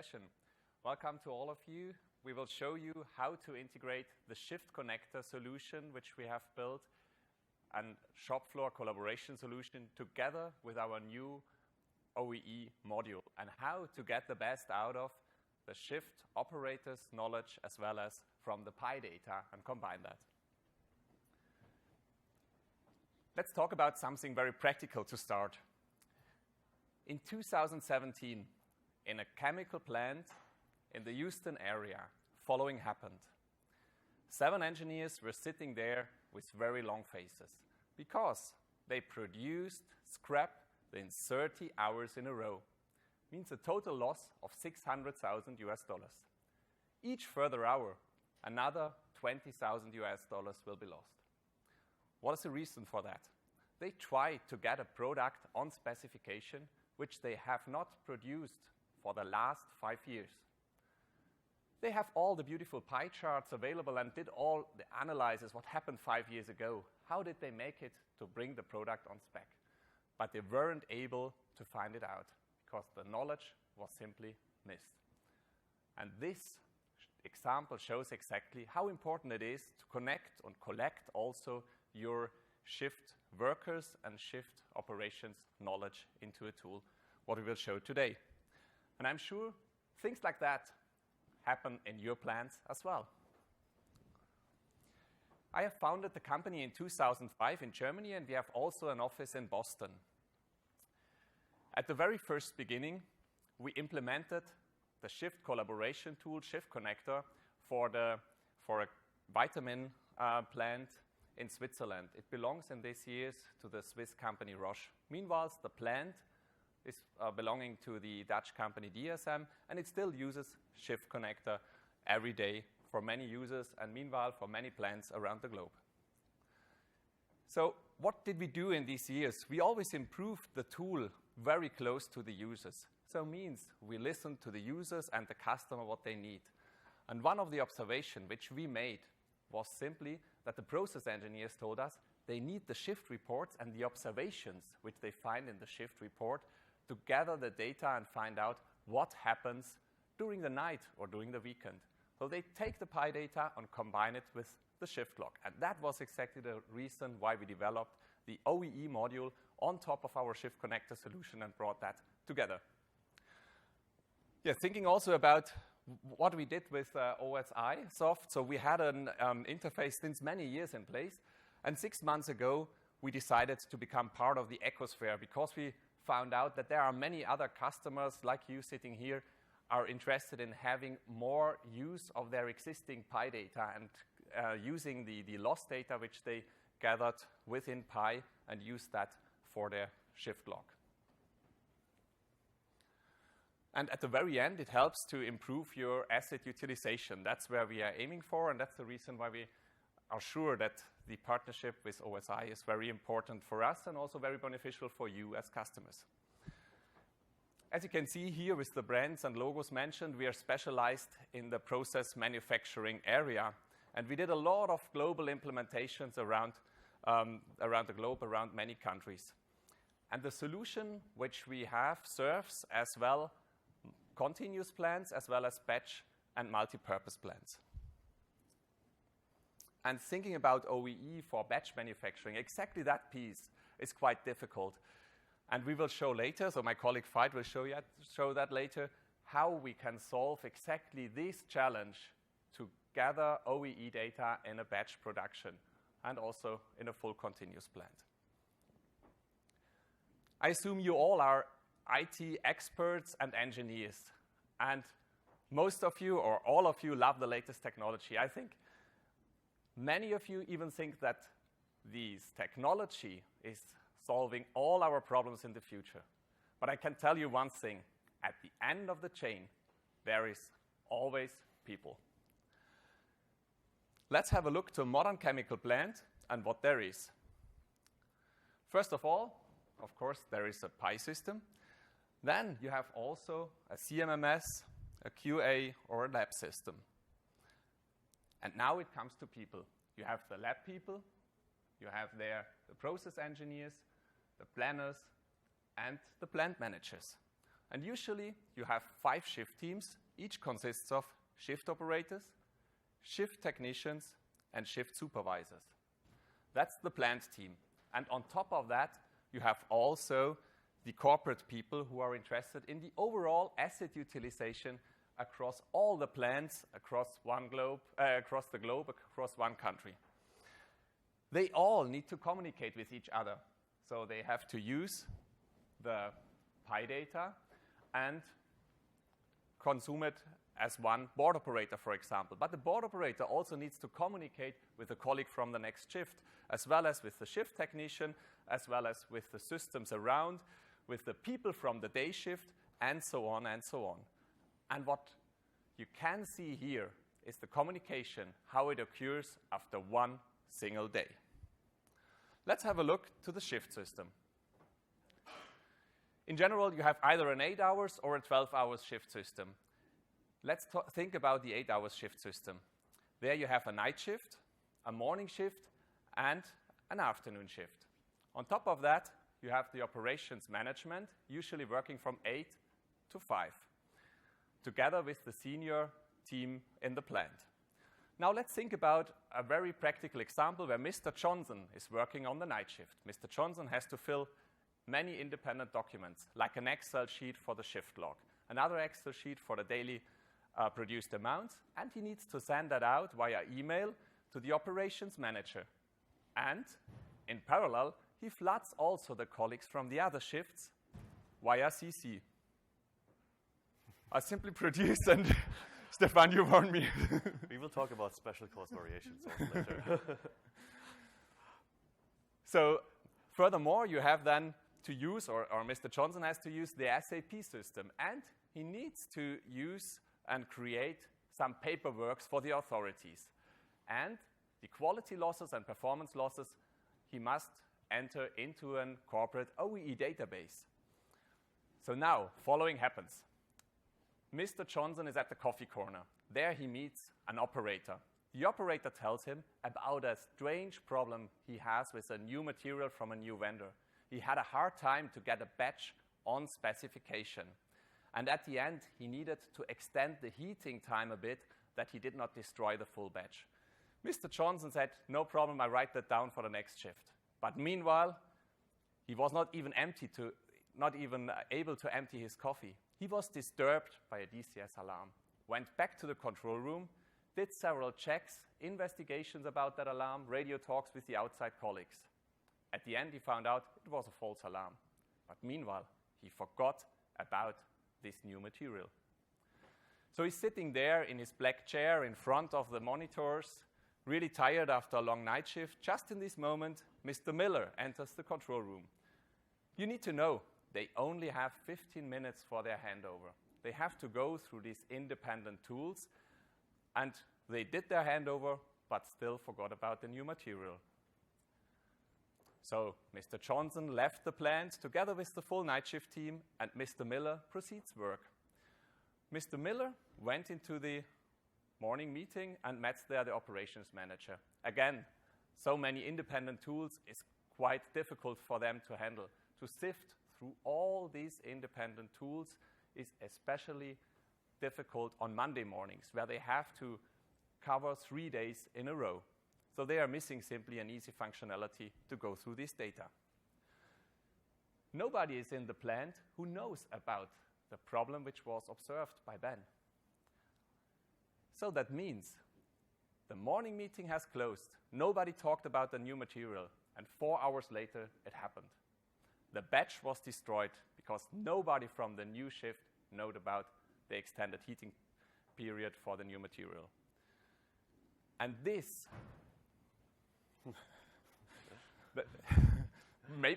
session. Welcome to all of you. We will show you how to integrate the Shiftconnector solution, which we have built, and shop floor collaboration solution together with our new OEE module, and how to get the best out of the shift operators' knowledge as well as from the PI data and combine that. Let's talk about something very practical to start. In 2017, in a chemical plant in the Houston area, following happened. 7 engineers were sitting there with very long faces because they produced scrap in 30 hours in a row. Means a total loss of $600,000 US. Each further hour, another $20,000 US will be lost. What is the reason for that? They tried to get a product on specification which they have not produced for the last 5 years. They have all the beautiful pie charts available and did all the analysis, what happened 5 years ago. How did they make it to bring the product on spec? But they weren't able to find it out because the knowledge was simply missed. And this example shows exactly how important it is to connect and collect also your shift workers and shift operations knowledge into a tool, what we will show today. And I'm sure things like that happen in your plants as well. I have founded the company in 2005 in Germany, and we have also an office in Boston. At the very first beginning, we implemented the shift collaboration tool, Shiftconnector, for a vitamin plant in Switzerland. It belongs in these years to the Swiss company Roche. Meanwhile, the plant is belonging to the Dutch company DSM, and it still uses Shiftconnector every day for many users, and meanwhile for many plants around the globe. So what did we do in these years? We always improved the tool very close to the users. So it means we listen to the users and the customer what they need. And one of the observations which we made was simply that the process engineers told us they need the shift reports and the observations which they find in the shift report to gather the data and find out what happens during the night or during the weekend. So they take the PI data and combine it with the shift log. And that was exactly the reason why we developed the OEE module on top of our Shiftconnector solution and brought that together. Yeah, thinking also about what we did with OSI soft. So we had an interface since many years in place. And 6 months ago, we decided to become part of the ecosphere because we found out that there are many other customers like you sitting here are interested in having more use of their existing PI data and using the loss data which they gathered within PI and use that for their shift log. And at the very end, it helps to improve your asset utilization. That's where we are aiming for, and that's the reason why we are sure that the partnership with OSI is very important for us and also very beneficial for you as customers. As you can see here with the brands and logos mentioned, we are specialized in the process manufacturing area. And we did a lot of global implementations around the globe, around many countries. And the solution which we have serves as well continuous plants as well as batch and multi-purpose plants. And thinking about OEE for batch manufacturing, exactly that piece is quite difficult. And we will show later, so my colleague Veit will show that later, how we can solve exactly this challenge to gather OEE data in a batch production and also in a full continuous plant. I assume you all are IT experts and engineers. And most of you or all of you love the latest technology. I think many of you even think that this technology is solving all our problems in the future. But I can tell you one thing. At the end of the chain, there is always people. Let's have a look to a modern chemical plant and what there is. First of all, of course, there is a PI system. Then you have also a CMMS, a QA, or a lab system. And now it comes to people. You have the lab people, you have there the process engineers, the planners, and the plant managers. And usually you have 5 shift teams. Each consists of shift operators, shift technicians, and shift supervisors. That's the plant team. And on top of that, you have also the corporate people who are interested in the overall asset utilization across all the plants across the globe, across one country. They all need to communicate with each other. So they have to use the PI data and consume it as one board operator, for example. But the board operator also needs to communicate with a colleague from the next shift, as well as with the shift technician, as well as with the systems around, with the people from the day shift, and so on and so on. And what you can see here is the communication, how it occurs after one single day. Let's have a look to the shift system. In general, you have either an 8 hours or a 12 hours shift system. Let's think about the 8 hours shift system. There you have a night shift, a morning shift, and an afternoon shift. On top of that, you have the operations management, usually working from 8 to 5, together with the senior team in the plant. Now let's think about a very practical example where Mr. Johnson is working on the night shift. Mr. Johnson has to fill many independent documents, like an Excel sheet for the shift log, another Excel sheet for the daily produced amounts, and he needs to send that out via email to the operations manager. And in parallel, he floods also the colleagues from the other shifts via CC. I simply produce, and Stefan, you warned me. We will talk about special cost variations also later. So furthermore, you have then to use, or Mr. Johnson has to use the SAP system, and he needs to use and create some paperwork for the authorities. And the quality losses and performance losses, he must enter into a corporate OEE database. So now, following happens. Mr. Johnson is at the coffee corner. There he meets an operator. The operator tells him about a strange problem he has with a new material from a new vendor. He had a hard time to get a batch on specification. And at the end, he needed to extend the heating time a bit that he did not destroy the full batch. Mr. Johnson said, no problem, I write that down for the next shift. But meanwhile, he was not even able to empty his coffee. He was disturbed by a DCS alarm, went back to the control room, did several checks, investigations about that alarm, radio talks with the outside colleagues. At the end, he found out it was a false alarm. But meanwhile, he forgot about this new material. So he's sitting there in his black chair in front of the monitors, really tired after a long night shift. Just in this moment, Mr. Miller enters the control room. You need to know, they only have 15 minutes for their handover. They have to go through these independent tools, and they did their handover, but still forgot about the new material. So Mr. Johnson left the plant together with the full night shift team, and Mr. Miller proceeds work. Mr. Miller went into the morning meeting and met there the operations manager. Again, so many independent tools is quite difficult for them to handle. To sift through all these independent tools is especially difficult on Monday mornings, where they have to cover 3 days in a row. So they are missing simply an easy functionality to go through this data. Nobody is in the plant who knows about the problem which was observed by Ben. So that means the morning meeting has closed. Nobody talked about the new material, and 4 hours later it happened. The batch was destroyed because nobody from the new shift knew about the extended heating period for the new material. And this,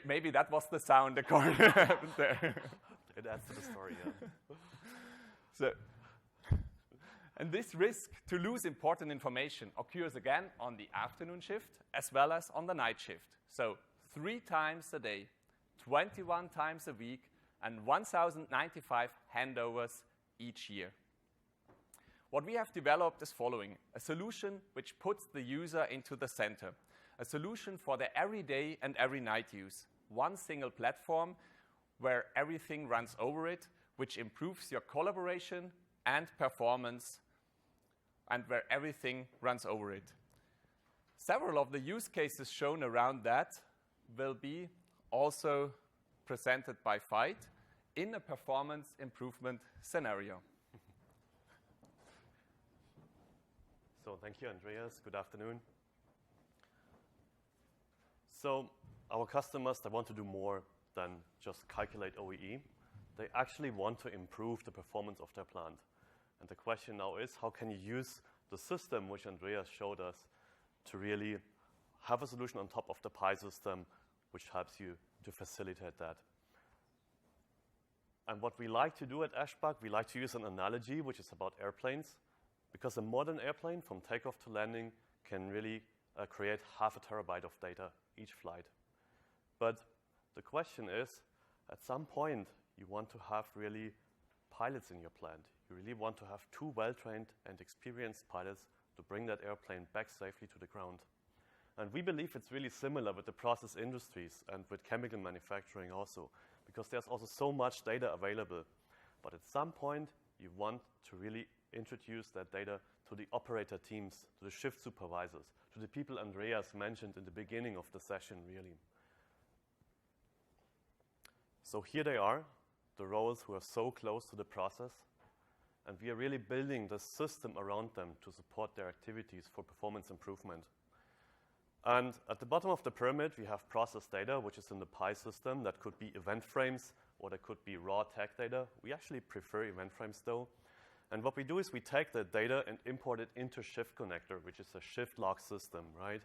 maybe that was the sound according there. It adds to the story, yeah. So, and this risk to lose important information occurs again on the afternoon shift as well as on the night shift. So 3 times a day, 21 times a week, and 1,095 handovers each year. What we have developed is following: a solution which puts the user into the center, a solution for their everyday and every night use, one single platform where everything runs over it, which improves your collaboration and performance, and where everything runs over it. Several of the use cases shown around that will be also presented by Veit in a performance improvement scenario. So thank you, Andreas. Good afternoon. So our customers, they want to do more than just calculate OEE. They actually want to improve the performance of their plant. And the question now is, how can you use the system which Andreas showed us to really have a solution on top of the PI system which helps you to facilitate that? And what we like to do at eschbach, we like to use an analogy which is about airplanes, because a modern airplane from takeoff to landing can really create 0.5 terabyte of data each flight. But the question is, at some point, you want to have really pilots in your plant. You really want to have 2 well-trained and experienced pilots to bring that airplane back safely to the ground. And we believe it's really similar with the process industries and with chemical manufacturing also, because there's also so much data available. But at some point, you want to really introduce that data to the operator teams, to the shift supervisors, to the people Andreas mentioned in the beginning of the session, really. So here they are, the roles who are so close to the process, and we are really building the system around them to support their activities for performance improvement. And at the bottom of the pyramid, we have process data, which is in the PI system. That could be event frames, or that could be raw tag data. We actually prefer event frames, though. And what we do is we take the data and import it into Shiftconnector, which is a shift log system, right?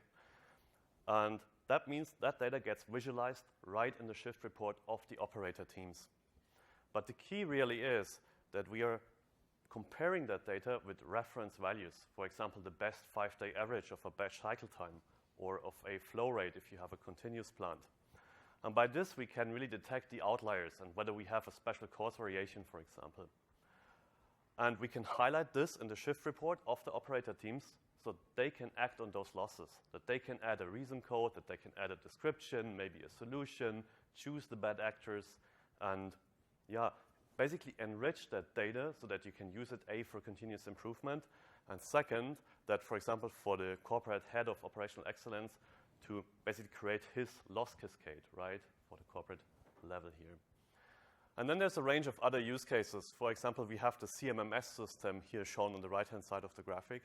And that means that data gets visualized right in the shift report of the operator teams. But the key really is that we are comparing that data with reference values. For example, the best 5-day average of a batch cycle time, or of a flow rate if you have a continuous plant. And by this, we can really detect the outliers and whether we have a special cause variation, for example. And we can highlight this in the shift report of the operator teams so they can act on those losses, that they can add a reason code, that they can add a description, maybe a solution, choose the bad actors, and basically enrich that data so that you can use it, A, for continuous improvement, and second, that, for example, for the corporate head of operational excellence to basically create his loss cascade, right, for the corporate level here. And then there's a range of other use cases. For example, we have the CMMS system here shown on the right-hand side of the graphic.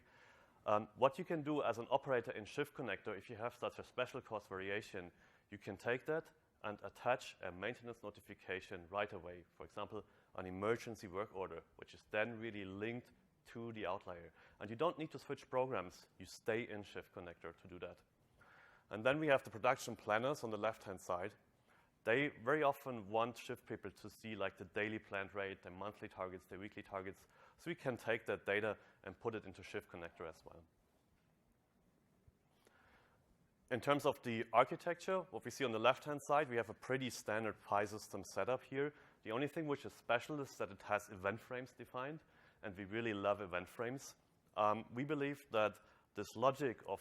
What you can do as an operator in Shiftconnector, if you have such a special cause variation, you can take that and attach a maintenance notification right away. For example, an emergency work order, which is then really linked to the outlier. And you don't need to switch programs. You stay in Shiftconnector to do that. And then we have the production planners on the left-hand side. They very often want shift people to see like the daily plant rate, their monthly targets, their weekly targets. So we can take that data and put it into Shiftconnector as well. In terms of the architecture, what we see on the left-hand side, we have a pretty standard PI system setup here. The only thing which is special is that it has event frames defined, and we really love event frames. We believe that this logic of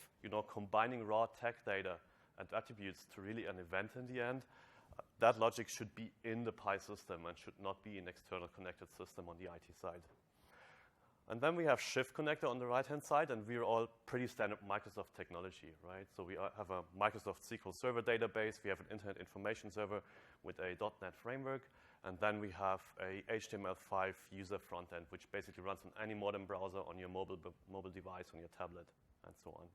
combining raw tag data and attributes to really an event in the end, that logic should be in the PI system and should not be an external connected system on the IT side. And then we have Shiftconnector on the right-hand side, and we're all pretty standard Microsoft technology, right? So we have a Microsoft SQL Server database, we have an Internet Information Server with a .NET framework, and then we have a HTML5 user front-end, which basically runs on any modern browser on your mobile device, on your tablet, and so on.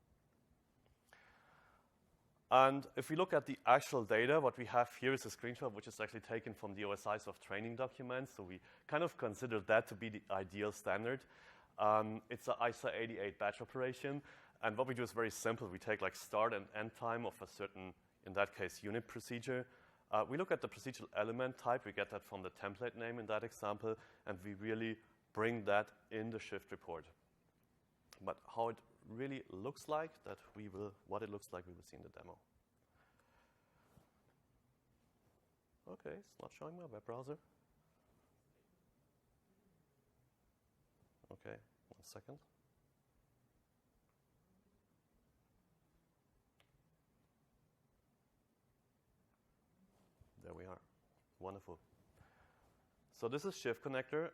And if we look at the actual data, what we have here is a screenshot which is actually taken from the OSIsoft training documents. So we kind of consider that to be the ideal standard. It's an ISA 88 batch operation. And what we do is very simple. We take like start and end time of a certain, in that case, unit procedure. We look at the procedural element type. We get that from the template name in that example. And we really bring that in the shift report. But how it really looks like, what it looks like, we will see in the demo. Okay, it's not showing my web browser. Okay, 1 second. There we are. Wonderful. So this is Shiftconnector.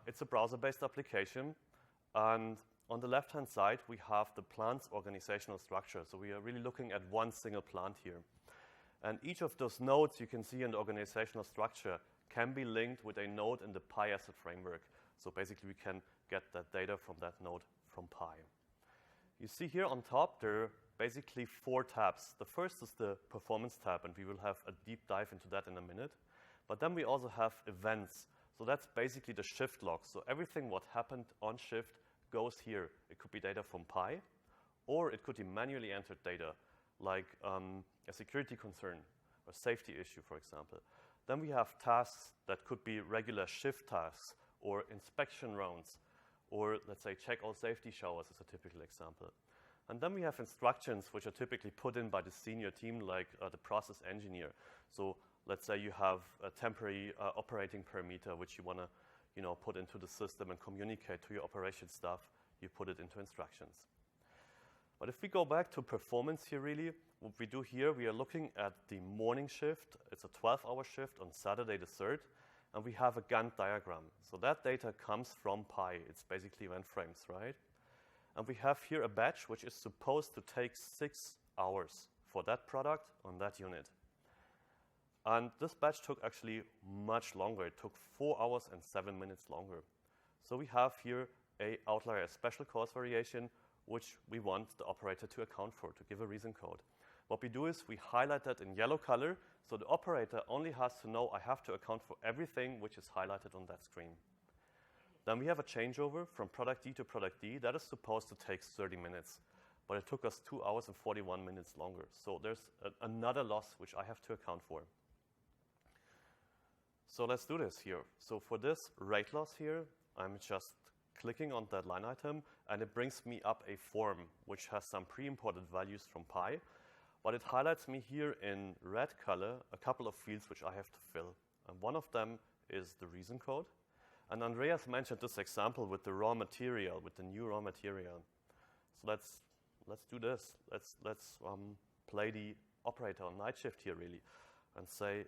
It's a browser-based application. And on the left-hand side, we have the plant's organizational structure. So we are really looking at one single plant here. And each of those nodes you can see in the organizational structure can be linked with a node in the PI asset framework. So basically, we can get that data from that node from PI. You see here on top, there are basically 4 tabs. The first is the performance tab, and we will have a deep dive into that in a minute. But then we also have events. So that's basically the shift log. So everything what happened on shift goes here. It could be data from PI, or it could be manually entered data, like a security concern or safety issue, for example. Then we have tasks that could be regular shift tasks or inspection rounds, or let's say check all safety showers is a typical example. And then we have instructions which are typically put in by the senior team, like the process engineer. So let's say you have a temporary operating parameter which you want to put into the system and communicate to your operations staff. You put it into instructions. But if we go back to performance here, really, what we do here, we are looking at the morning shift. It's a 12-hour shift on Saturday the 3rd, and we have a Gantt diagram. So that data comes from PI. It's basically event frames, right? And we have here a batch which is supposed to take 6 hours for that product on that unit. And this batch took actually much longer. It took 4 hours and 7 minutes longer. So we have here a outlier, a special cause variation, which we want the operator to account for, to give a reason code. What we do is we highlight that in yellow color, so the operator only has to know I have to account for everything which is highlighted on that screen. Then we have a changeover from product D to product D. That is supposed to take 30 minutes, but it took us 2 hours and 41 minutes longer. So there's another loss which I have to account for. So let's do this here. So for this rate loss here, I'm just clicking on that line item, and it brings me up a form which has some pre-imported values from PI, but it highlights me here in red color a couple of fields which I have to fill. And one of them is the reason code. And Andreas mentioned this example with the raw material, with the new raw material. So let's do this. Let's play the operator on night shift here, really, and say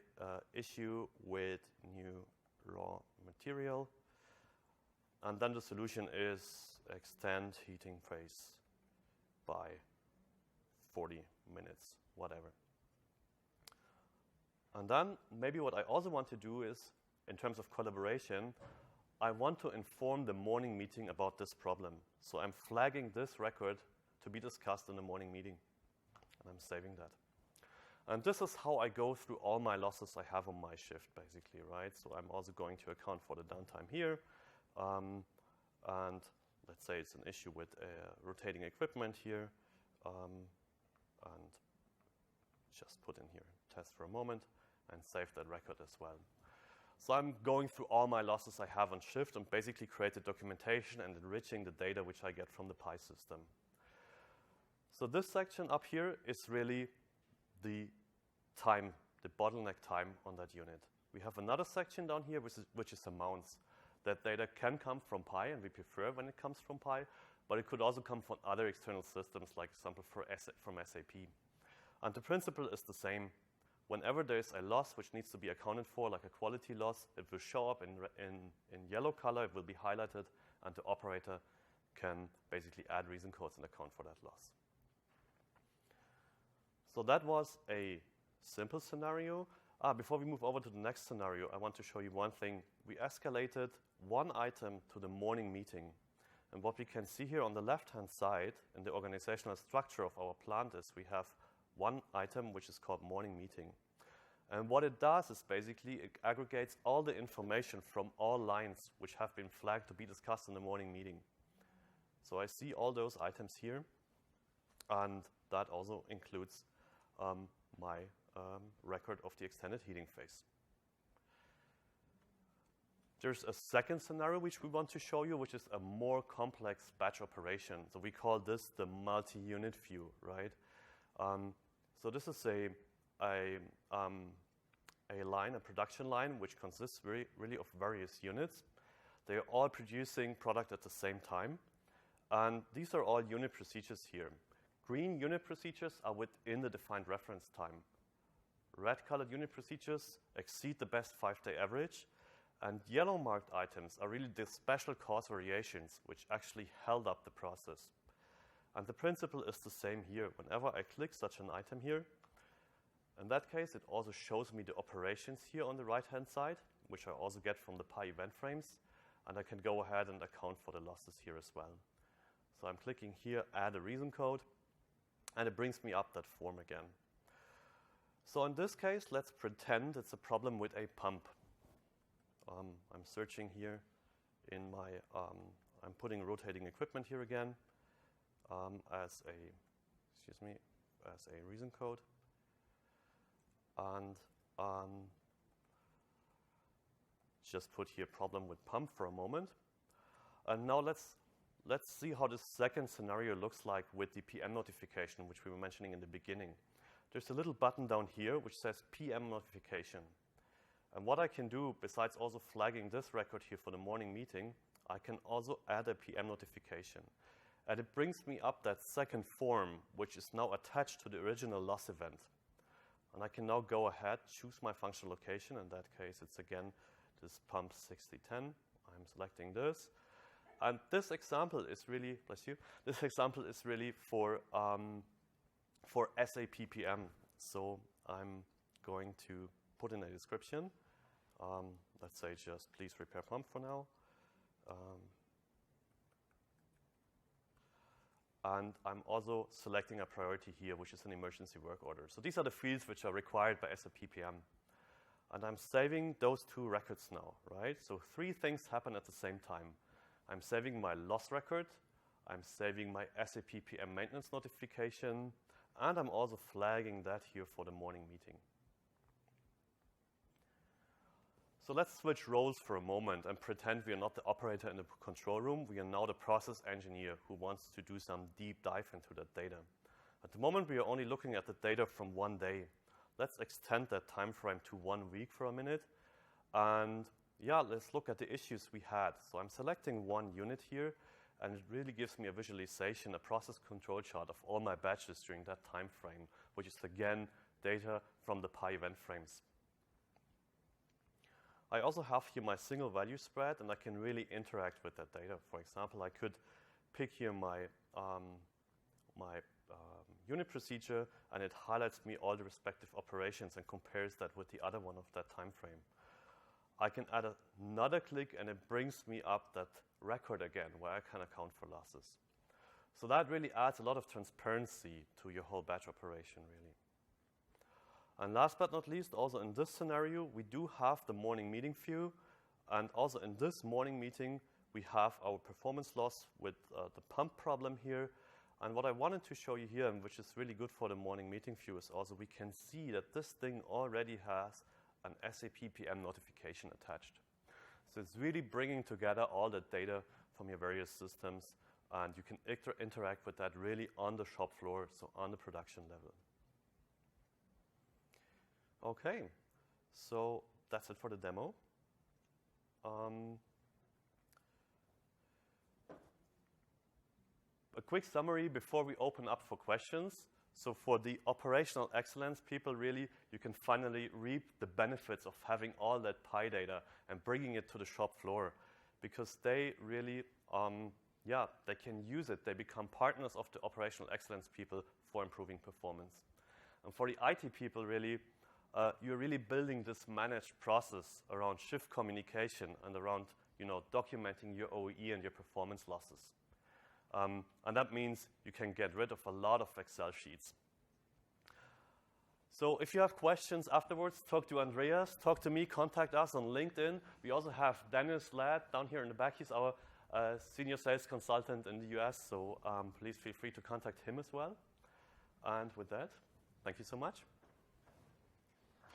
issue with new raw material. And then the solution is extend heating phase by 40 minutes, whatever. And then maybe what I also want to do is, in terms of collaboration, I want to inform the morning meeting about this problem. So I'm flagging this record to be discussed in the morning meeting, and I'm saving that. And this is how I go through all my losses I have on my shift, basically, right? So I'm also going to account for the downtime here. And let's say it's an issue with rotating equipment here. And just put in here test for a moment and save that record as well. So I'm going through all my losses I have on shift and basically create the documentation and enriching the data which I get from the PI system. So this section up here is really the time, the bottleneck time on that unit. We have another section down here which is amounts. That data can come from PI, and we prefer when it comes from PI, but it could also come from other external systems, like example from SAP. And the principle is the same. Whenever there's a loss which needs to be accounted for, like a quality loss, it will show up in yellow color, it will be highlighted, and the operator can basically add reason codes and account for that loss. So that was a simple scenario. Before we move over to the next scenario, I want to show you one thing. We escalated one item to the morning meeting. And what we can see here on the left-hand side in the organizational structure of our plant is we have one item which is called morning meeting. And what it does is basically it aggregates all the information from all lines which have been flagged to be discussed in the morning meeting. So I see all those items here, and that also includes my record of the extended heating phase. There's a second scenario which we want to show you, which is a more complex batch operation. So we call this the multi-unit view, right? So this is a line, a production line, which consists really of various units. They are all producing product at the same time. And these are all unit procedures here. Green unit procedures are within the defined reference time. Red-colored unit procedures exceed the best 5-day average. And yellow marked items are really the special cause variations which actually held up the process. And the principle is the same here. Whenever I click such an item here, in that case, it also shows me the operations here on the right-hand side, which I also get from the PI event frames. And I can go ahead and account for the losses here as well. So I'm clicking here, add a reason code, and it brings me up that form again. So in this case, let's pretend it's a problem with a pump. I'm searching here in my, I'm putting rotating equipment here again as a reason code. And just put here problem with pump for a moment. And now let's see how this second scenario looks like with the PM notification, which we were mentioning in the beginning. There's a little button down here which says PM notification. And what I can do, besides also flagging this record here for the morning meeting, I can also add a PM notification. And it brings me up that second form, which is now attached to the original loss event. And I can now go ahead, choose my functional location. In that case, it's again this pump 6010. I'm selecting this. And this example is really, bless you, this example is really for SAP PM. So I'm going to put in a description. Let's say just please repair pump for now. And I'm also selecting a priority here, which is an emergency work order. So these are the fields which are required by SAP PM. And I'm saving those two records now, right? So three things happen at the same time. I'm saving my loss record, I'm saving my SAP PM maintenance notification, and I'm also flagging that here for the morning meeting. So let's switch roles for a moment and pretend we are not the operator in the control room. We are now the process engineer who wants to do some deep dive into that data. At the moment, we are only looking at the data from one day. Let's extend that time frame to 1 week for a minute. And yeah, let's look at the issues we had. So I'm selecting one unit here, and it really gives me a visualization, a process control chart of all my batches during that time frame, which is again data from the PI event frames. I also have here my single value spread, and I can really interact with that data. For example, I could pick here my unit procedure, and it highlights me all the respective operations and compares that with the other one of that time frame. I can add another click, and it brings me up that record again, where I can account for losses. So that really adds a lot of transparency to your whole batch operation, really. And last but not least, also in this scenario, we do have the morning meeting view. And also in this morning meeting, we have our performance loss with the pump problem here. And what I wanted to show you here, and which is really good for the morning meeting view, is also we can see that this thing already has an SAP PM notification attached. So it's really bringing together all the data from your various systems, and you can interact with that really on the shop floor, so on the production level. Okay, so that's it for the demo. A quick summary before we open up for questions. So for the operational excellence people, really, you can finally reap the benefits of having all that PI data and bringing it to the shop floor, because they really, they can use it. They become partners of the operational excellence people for improving performance. And for the IT people, really, you're really building this managed process around shift communication and around, documenting your OEE and your performance losses. And that means you can get rid of a lot of Excel sheets. So if you have questions afterwards, talk to Andreas, talk to me, contact us on LinkedIn. We also have Dennis Ladd down here in the back. He's our senior sales consultant in the US, so please feel free to contact him as well. And with that, thank you so much.